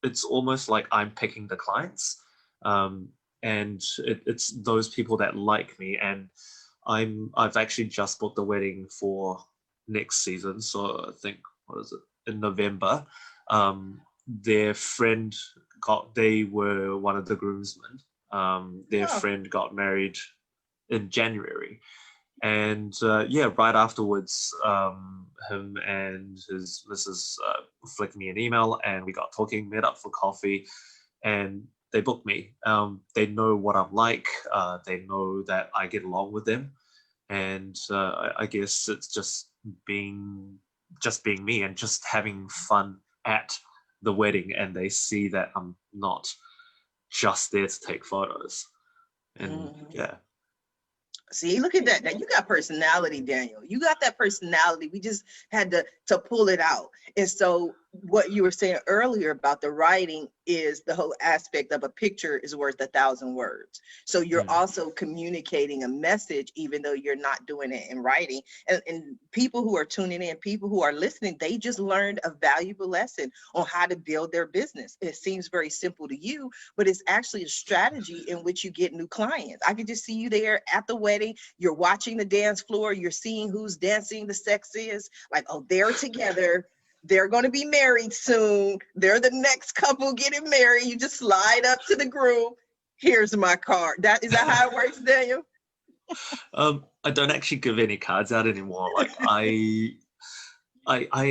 it's almost like I'm picking the clients, and it's those people that like me. And I've actually just booked the wedding for next season, so I think, what is it, in November. Their friend they were one of the groomsmen, Their Oh. friend got married in January. And yeah, right afterwards, him and his missus flicked me an email, and we got talking, met up for coffee, and they booked me. They know what I'm like. They know that I get along with them, and I guess it's just being me and just having fun at the wedding, and they see that I'm not just there to take photos. And yeah. See, look at that. Now you got personality, Daniel. You got that personality. We just had to pull it out. And so what you were saying earlier about the writing is the whole aspect of a picture is worth 1,000 words. So you're also communicating a message, even though you're not doing it in writing. And people who are tuning in, people who are listening, they just learned a valuable lesson on how to build their business. It seems very simple to you, but it's actually a strategy in which you get new clients. I could just see you there at the wedding. You're watching the dance floor. You're seeing who's dancing the sexiest. Like, oh, they're together. They're going to be married soon. They're the next couple getting married. You just slide up to the group. Here's my card. Is that how it works, Daniel? I don't actually give any cards out anymore. Like I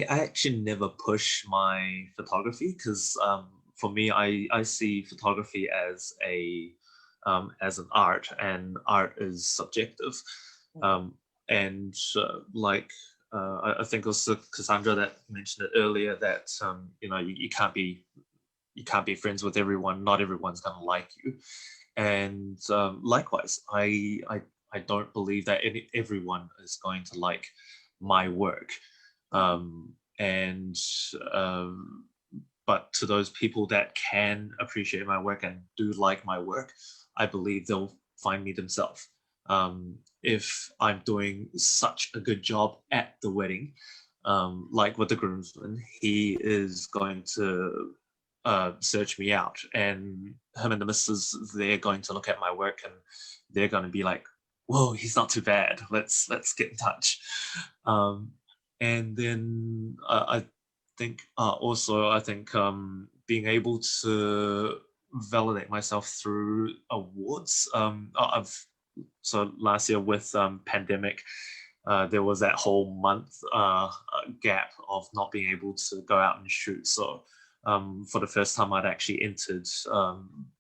actually never push my photography because for me, I see photography as as an art, and art is subjective. And I think also Cassandra that mentioned it earlier that you can't be friends with everyone. Not everyone's going to like you, and likewise, I don't believe that everyone is going to like my work, but to those people that can appreciate my work and do like my work, I believe they'll find me themselves. If I'm doing such a good job at the wedding, like with the groomsman, he is going to search me out, and him and the missus, they're going to look at my work and they're going to be like, whoa, he's not too bad. Let's get in touch. And then I think being able to validate myself through awards. So last year with pandemic, there was that whole month gap of not being able to go out and shoot. So for the first time, I'd actually entered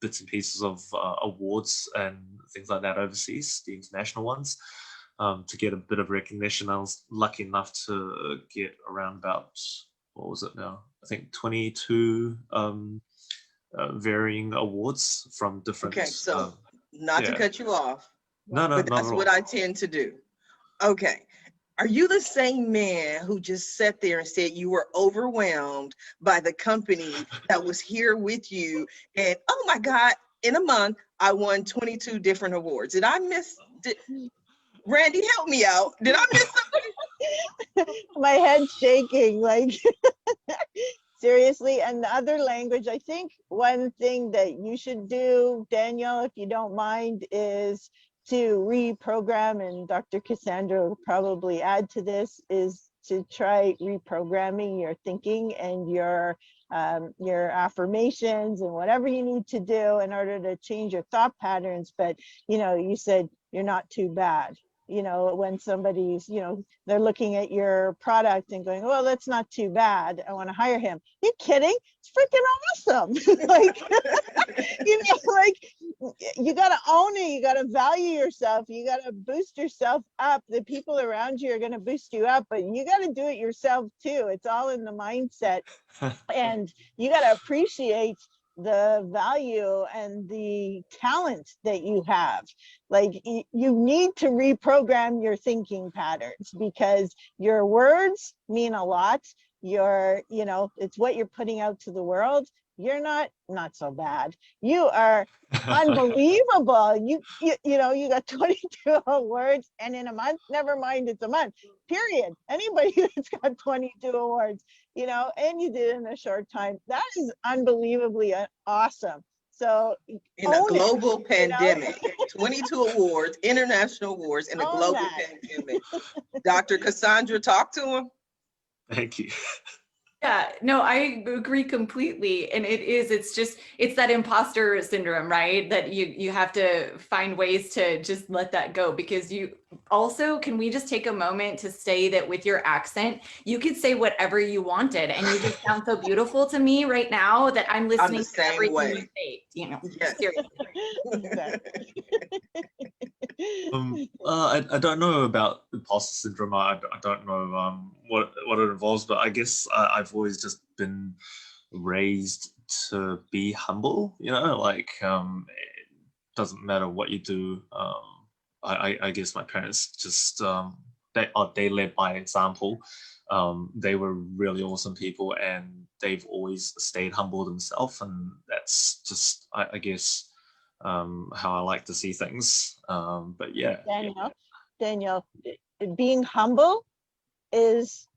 bits and pieces of awards and things like that overseas, the international ones, to get a bit of recognition. I was lucky enough to get around about, what was it now? I think 22 varying awards from different. Okay, so not to cut you off, no, but that's what I tend to do. Okay. Are you the same man who just sat there and said you were overwhelmed by the company that was here with you? And oh my God, in a month, I won 22 different awards. Did I miss? Randy, help me out. Did I miss something? My head's shaking, like seriously. And the other language, I think one thing that you should do, Daniel, if you don't mind, is to reprogram, and Dr. Cassandra will probably add to this, is to try reprogramming your thinking and your affirmations and whatever you need to do in order to change your thought patterns. But you said you're not too bad. When somebody's, they're looking at your product and going, well, that's not too bad, I want to hire him. You kidding? It's freaking awesome. Like, you got to own it. You got to value yourself. You got to boost yourself up. The people around you are going to boost you up, but you got to do it yourself too. It's all in the mindset. And you got to appreciate the value and the talent that you have. Like, you need to reprogram your thinking patterns, because your words mean a lot. It's what you're putting out to the world. You're not so bad. You are unbelievable. You got 22 awards, and in a month, never mind, it's a month, period. Anybody that's got 22 awards, and you did it in a short time, that is unbelievably awesome. So in a global pandemic, 22 awards, international awards, in a global pandemic. Dr. Cassandra, talk to him. Thank you. Yeah, no, I agree completely. And it's that imposter syndrome, right? That you have to find ways to just let that go, because you also, can we just take a moment to say that with your accent, you could say whatever you wanted, and you just sound so beautiful to me right now that I'm I'm the listening to same everything you way. say, Yes. seriously. Exactly. I don't know about imposter syndrome. I don't know what it involves, but I guess I've always just been raised to be humble. Like it doesn't matter what you do. I guess my parents just they led by example. They were really awesome people, and they've always stayed humble themselves, and that's just I guess how I like to see things. But yeah. Daniel, being humble is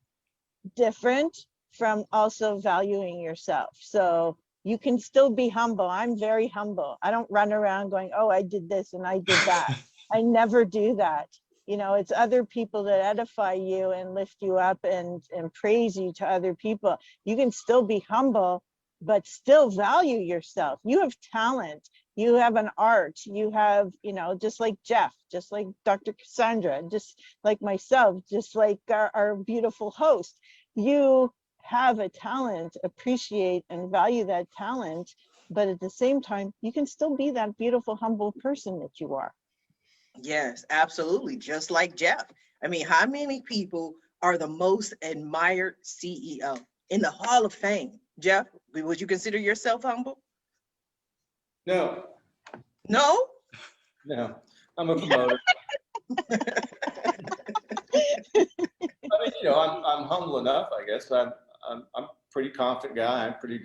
different from also valuing yourself. So you can still be humble. I'm very humble. I don't run around going, oh, I did this and I did that. I never do that. It's other people that edify you and lift you up and praise you to other people. You can still be humble, but still value yourself. You have talent. You have an art. You have, just like Jeff, just like Dr. Cassandra, just like myself, just like our beautiful host. You have a talent, appreciate and value that talent, but at the same time, you can still be that beautiful, humble person that you are. Yes, absolutely. Just like Jeff. I mean, how many people are the most admired CEO in the Hall of Fame? Jeff, would you consider yourself humble? No, No? no, I'm a promoter. I mean, I'm humble enough, I guess. I'm a pretty confident guy. I'm pretty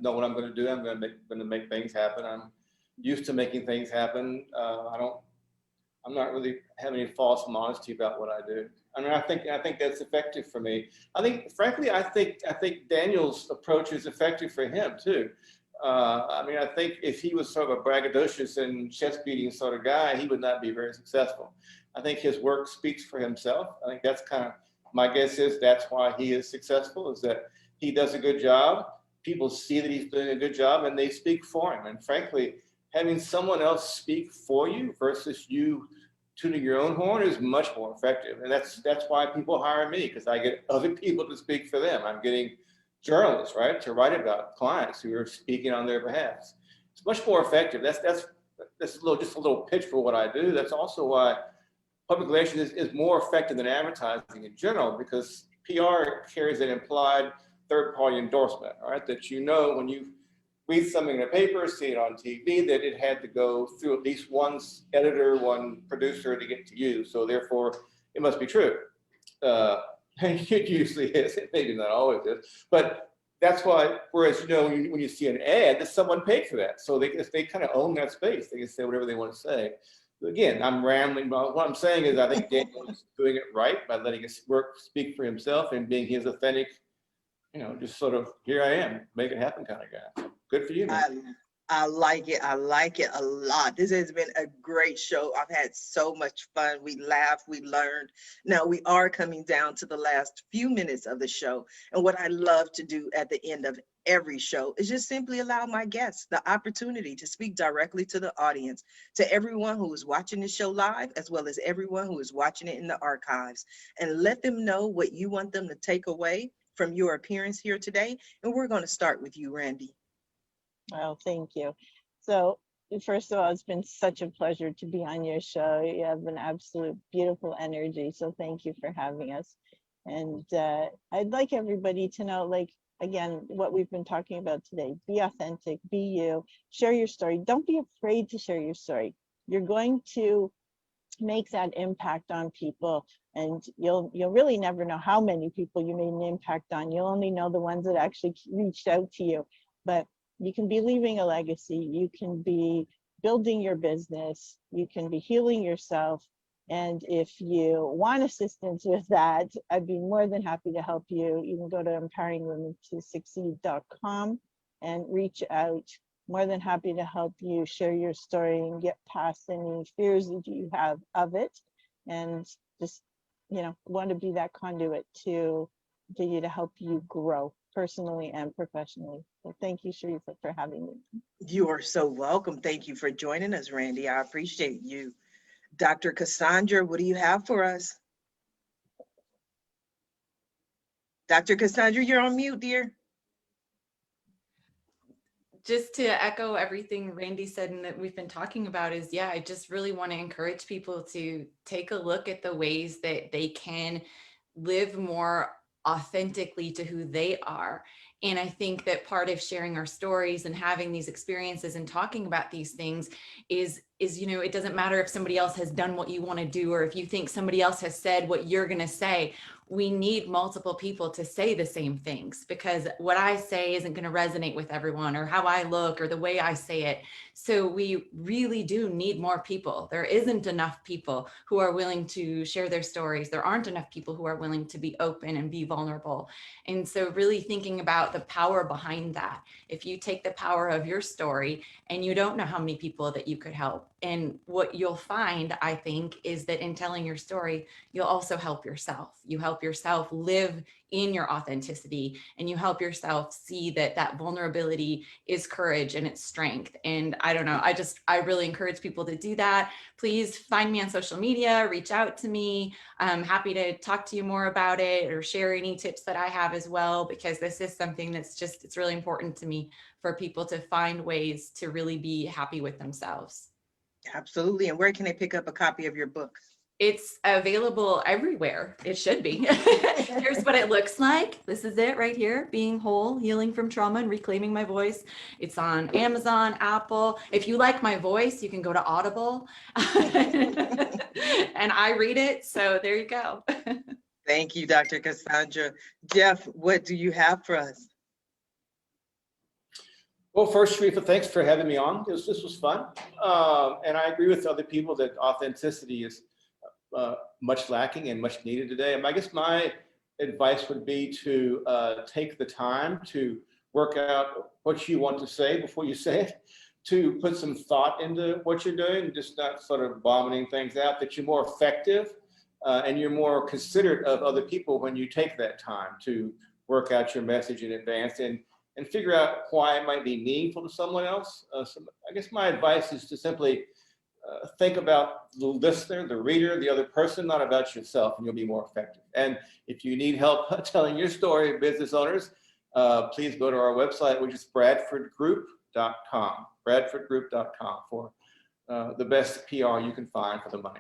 know what I'm going to do. I'm going to make things happen. I'm used to making things happen. I'm not really having any false modesty about what I do. I mean, I think that's effective for me. Frankly, I think Daniel's approach is effective for him too. I mean, I think if he was sort of a braggadocious and chest beating sort of guy, he would not be very successful. I think his work speaks for himself. I think that's kind of my guess is that's why he is successful, is that he does a good job. People see that he's doing a good job and they speak for him. And frankly, having someone else speak for you versus you tuning your own horn is much more effective. And that's why people hire me, because I get other people to speak for them. I'm getting journalists, right, to write about clients who are speaking on their behalf. It's much more effective. That's just a little pitch for what I do. That's also why public relations is more effective than advertising in general, because PR carries an implied third-party endorsement, all right, that when you read something in a paper, see it on TV, that it had to go through at least one editor, one producer to get to you. So therefore, it must be true. It usually is. It maybe not always is. But that's why, whereas, when you see an ad, that someone paid for that. So they kind of own that space. They can say whatever they want to say. Again, I'm rambling, but what I'm saying is I think Daniel is doing it right by letting his work speak for himself and being his authentic, just sort of, here I am, make it happen kind of guy. Good for you, man. I like it. I like it a lot. This has been a great show. I've had so much fun. We laughed, we learned. Now we are coming down to the last few minutes of the show. And what I love to do at the end of every show is just simply allow my guests the opportunity to speak directly to the audience, to everyone who is watching the show live, as well as everyone who is watching it in the archives, and let them know what you want them to take away from your appearance here today. And we're going to start with you, Randi. Well, thank you. So first of all, it's been such a pleasure to be on your show. You have an absolute beautiful energy. So thank you for having us. And I'd like everybody to know, again, what we've been talking about today. Be authentic, be you, share your story. Don't be afraid to share your story. You're going to make that impact on people, and you'll really never know how many people you made an impact on. You'll only know the ones that actually reached out to you. But you can be leaving a legacy, you can be building your business, you can be healing yourself. And if you want assistance with that, I'd be more than happy to help you. You can go to empoweringwomentosucceed.com and reach out. More than happy to help you share your story and get past any fears that you have of it. And just, want to be that conduit to continue to help you grow personally and professionally. So thank you, Sharifa, for having me. You are so welcome. Thank you for joining us, Randy. I appreciate you. Dr. Cassandra, what do you have for us? Dr. Cassandra, you're on mute, dear. Just to echo everything Randy said and that we've been talking about is, yeah, I just really want to encourage people to take a look at the ways that they can live more authentically to who they are. And I think that part of sharing our stories and having these experiences and talking about these things is, you know, it doesn't matter if somebody else has done what you want to do, or if you think somebody else has said what you're going to say. We need multiple people to say the same things, because what I say isn't going to resonate with everyone, or how I look, or the way I say it. So we really do need more people. There isn't enough people who are willing to share their stories. There aren't enough people who are willing to be open and be vulnerable. And so really thinking about the power behind that. If you take the power of your story, and you don't know how many people that you could help. And what you'll find, I think, is that in telling your story, you'll also help yourself. You help yourself live in your authenticity, and you help yourself see that that vulnerability is courage and it's strength. And I don't know, I really encourage people to do that. Please find me on social media, reach out to me. I'm happy to talk to you more about it, or share any tips that I have as well, because this is something that's just, it's really important to me for people to find ways to really be happy with themselves. Absolutely. And where can they pick up a copy of your book? It's available everywhere. It should be. Here's what it looks like. This is it right here. Being Whole, Healing from Trauma and Reclaiming My Voice. It's on Amazon, Apple. If you like my voice, you can go to Audible. And I read it. So there you go. Thank you, Dr. Cassandra. Jeff, what do you have for us? Well, first, Sharifa, thanks for having me on. This was fun. And I agree with other people that authenticity is much lacking and much needed today. And I guess my advice would be to take the time to work out what you want to say before you say it, to put some thought into what you're doing, just not sort of vomiting things out, that you're more effective and you're more considerate of other people when you take that time to work out your message in advance and figure out why it might be meaningful to someone else. So I guess my advice is to simply think about the listener, the reader, the other person, not about yourself, and you'll be more effective. And if you need help telling your story, business owners, please go to our website, which is bradfordgroup.com, bradfordgroup.com, for the best PR you can find for the money.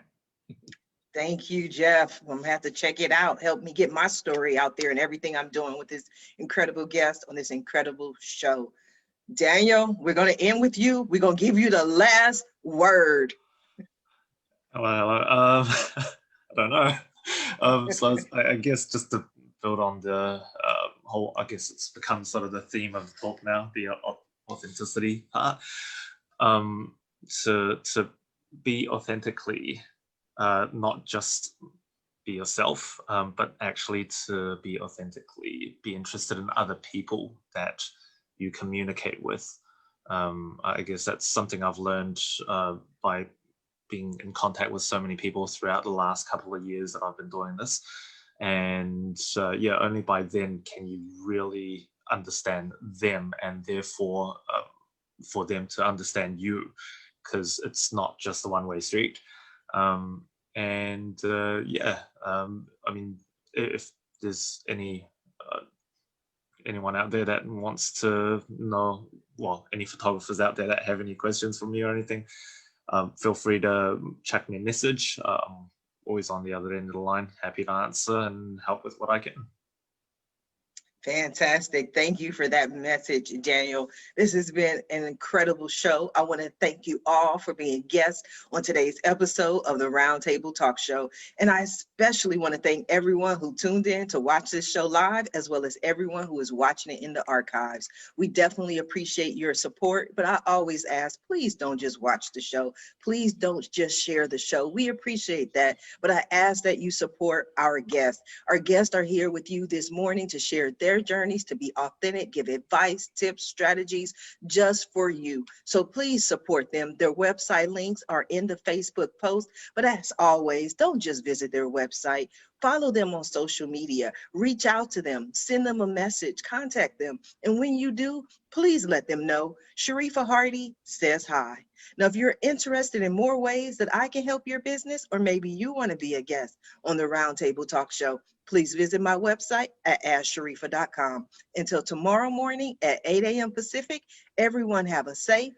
Thank you, Jeff. I'm gonna have to check it out. Help me get my story out there and everything I'm doing with this incredible guest on this incredible show. Daniel, we're gonna end with you. We're gonna give you the last word. Well, I don't know. So I guess just to build on the whole, I guess it's become sort of the theme of the book now, the authenticity part. To be authentically, not just be yourself, but actually to be authentically, be interested in other people that you communicate with. I guess that's something I've learned by being in contact with so many people throughout the last couple of years that I've been doing this. And yeah, only by then can you really understand them, and therefore for them to understand you, because it's not just a one-way street. Yeah, I mean, if there's anyone out there that wants to know, well, any photographers out there that have any questions for me or anything, feel free to check me a message. I'm always on the other end of the line, happy to answer and help with what I can. Fantastic. Thank you for that message, Daniel. This has been an incredible show. I want to thank you all for being guests on today's episode of the Roundtable Talk Show. And I especially want to thank everyone who tuned in to watch this show live, as well as everyone who is watching it in the archives. We definitely appreciate your support, but I always ask, please don't just watch the show. Please don't just share the show. We appreciate that, but I ask that you support our guests. Our guests are here with you this morning to share their their journeys to be authentic, give advice, tips, strategies just for you. So please support them. Their website links are in the Facebook post. But as always, don't just visit their website. Follow them on social media. Reach out to them. Send them a message. Contact them. And when you do, please let them know Sharifa Hardy says hi. Now, if you're interested in more ways that I can help your business, or maybe you want to be a guest on the Roundtable Talk Show, please visit my website at asksharifa.com. Until tomorrow morning at 8 a.m. Pacific, everyone have a safe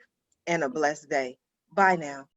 and a blessed day. Bye now.